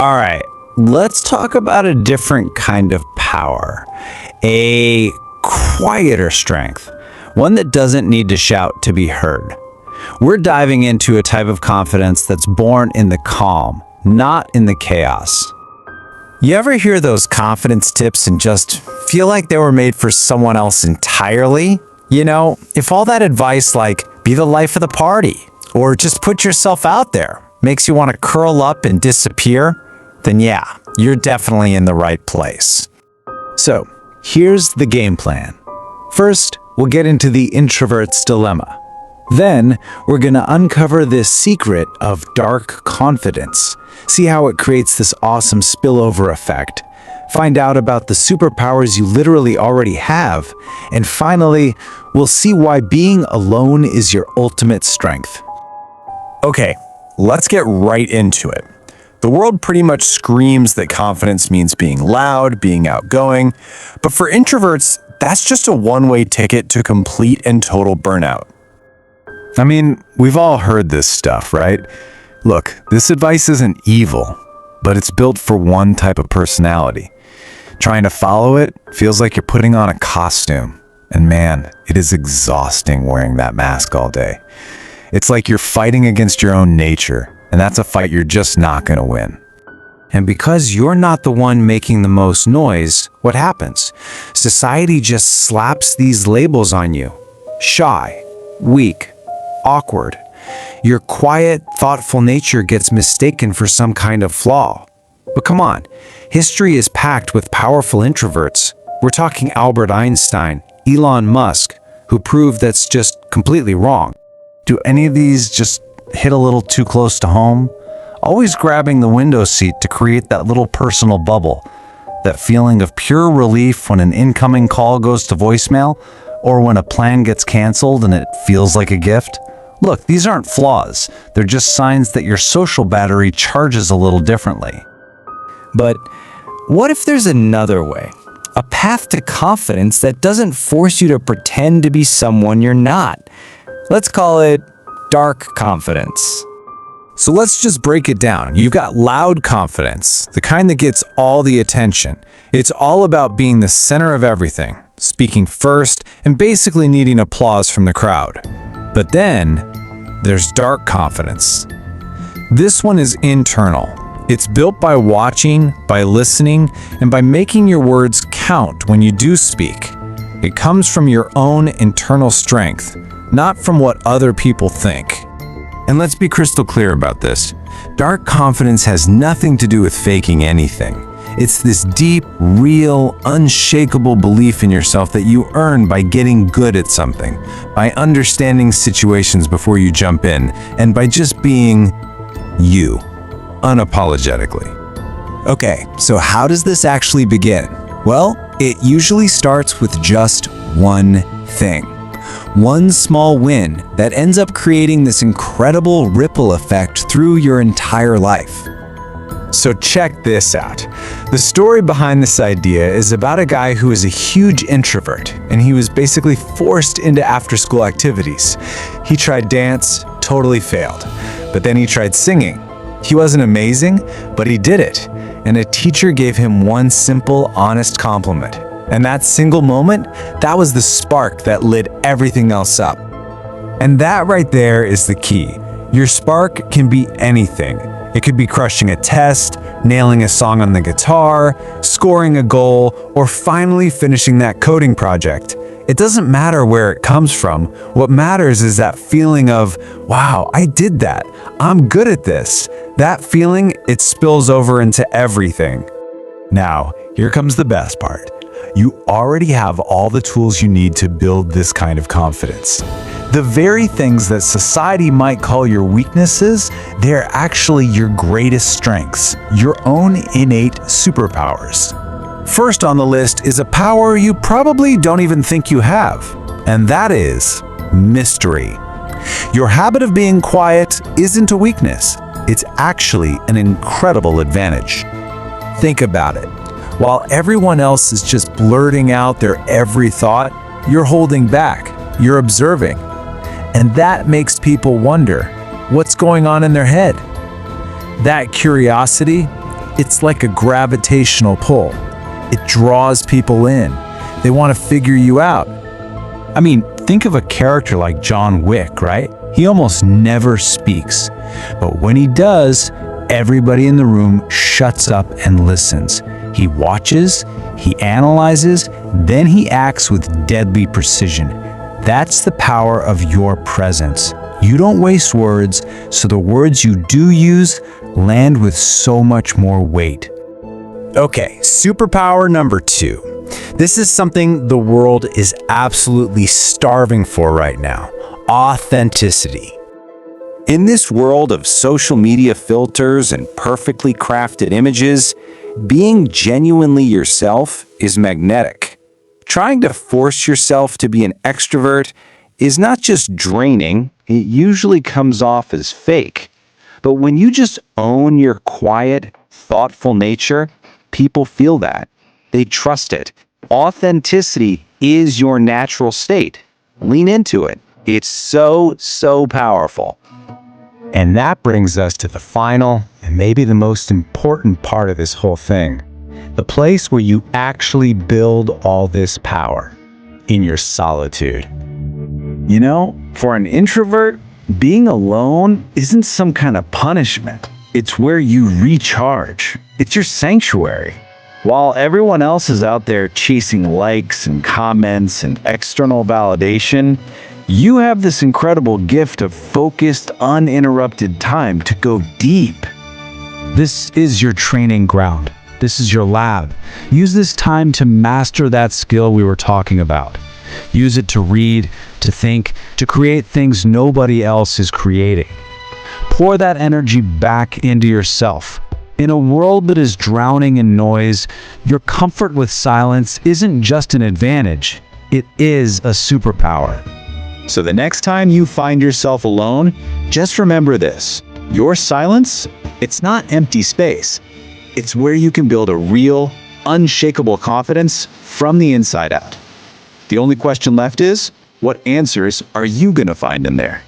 All right, let's talk about a different kind of power. A quieter strength. One that doesn't need to shout to be heard. We're diving into a type of confidence that's born in the calm, not in the chaos. You ever hear those confidence tips and just feel like they were made for someone else entirely? You know, if all that advice like be the life of the party or just put yourself out there makes you want to curl up and disappear, then yeah, you're definitely in the right place. So, here's the game plan. First, we'll get into the introvert's dilemma. Then, we're going to uncover this secret of dark confidence, see how it creates this awesome spillover effect, find out about the superpowers you literally already have, and finally, we'll see why being alone is your ultimate strength. Okay, let's get right into it. The world pretty much screams that confidence means being loud, being outgoing, but for introverts, that's just a one-way ticket to complete and total burnout. I mean, we've all heard this stuff, right? Look, this advice isn't evil, but it's built for one type of personality. Trying to follow it feels like you're putting on a costume, and man, it is exhausting wearing that mask all day. It's like you're fighting against your own nature, and that's a fight you're just not going to win. And because you're not the one making the most noise, what happens? Society just slaps these labels on you. Shy, weak, awkward. Your quiet, thoughtful nature gets mistaken for some kind of flaw. But come on, history is packed with powerful introverts. We're talking Albert Einstein, Elon Musk, who proved that's just completely wrong. Do any of these just hit a little too close to home? Always grabbing the window seat to create that little personal bubble, that feeling of pure relief when an incoming call goes to voicemail, or when a plan gets canceled and it feels like a gift. Look, these aren't flaws. They're just signs that your social battery charges a little differently. But what if there's another way? A path to confidence that doesn't force you to pretend to be someone you're not. Let's call it dark confidence. So let's just break it down. You've got loud confidence, the kind that gets all the attention. It's all about being the center of everything, speaking first, and basically needing applause from the crowd. But then, there's dark confidence. This one is internal. It's built by watching, by listening, and by making your words count when you do speak. It comes from your own internal strength, not from what other people think. And let's be crystal clear about this. Dark confidence has nothing to do with faking anything. It's this deep, real, unshakable belief in yourself that you earn by getting good at something, by understanding situations before you jump in, and by just being you, unapologetically. Okay, so how does this actually begin? Well, it usually starts with just one thing. One small win that ends up creating this incredible ripple effect through your entire life. So check this out. The story behind this idea is about a guy who is a huge introvert, and he was basically forced into after-school activities. He tried dance, totally failed. But then he tried singing. He wasn't amazing, but he did it. And a teacher gave him one simple, honest compliment. And that single moment, that was the spark that lit everything else up. And that right there is the key. Your spark can be anything. It could be crushing a test, nailing a song on the guitar, scoring a goal, or finally finishing that coding project. It doesn't matter where it comes from. What matters is that feeling of, wow, I did that. I'm good at this. That feeling, it spills over into everything. Now, here comes the best part. You already have all the tools you need to build this kind of confidence. The very things that society might call your weaknesses, they're actually your greatest strengths, your own innate superpowers. First on the list is a power you probably don't even think you have, and that is mystery. Your habit of being quiet isn't a weakness. It's actually an incredible advantage. Think about it. While everyone else is just blurting out their every thought, you're holding back, you're observing. And that makes people wonder what's going on in their head. That curiosity, It's like a gravitational pull. It draws people in. They want to figure you out. I mean, think of a character like John Wick, right? He almost never speaks. But when he does, everybody in the room shuts up and listens. He watches, he analyzes, then he acts with deadly precision. That's the power of your presence. You don't waste words, so the words you do use land with so much more weight. Okay, superpower number 2. This is something the world is absolutely starving for right now: authenticity. In this world of social media filters and perfectly crafted images, being genuinely yourself is magnetic. Trying to force yourself to be an extrovert is not just draining, it usually comes off as fake. But when you just own your quiet, thoughtful nature, people feel that. They trust it. Authenticity is your natural state. Lean into it. It's so powerful. And that brings us to the final and maybe the most important part of this whole thing. The place where you actually build all this power: in your solitude. You know, for an introvert, being alone isn't some kind of punishment. It's where you recharge. It's your sanctuary. While everyone else is out there chasing likes and comments and external validation, you have this incredible gift of focused, uninterrupted time to go deep. This is your training ground. This is your lab. Use this time to master that skill we were talking about. Use it to read, to think, to create things nobody else is creating. Pour that energy back into yourself. In a world that is drowning in noise, your comfort with silence isn't just an advantage, it is a superpower. So the next time you find yourself alone, just remember this: your silence, it's not empty space. It's where you can build a real, unshakable confidence from the inside out. The only question left is, what answers are you going to find in there?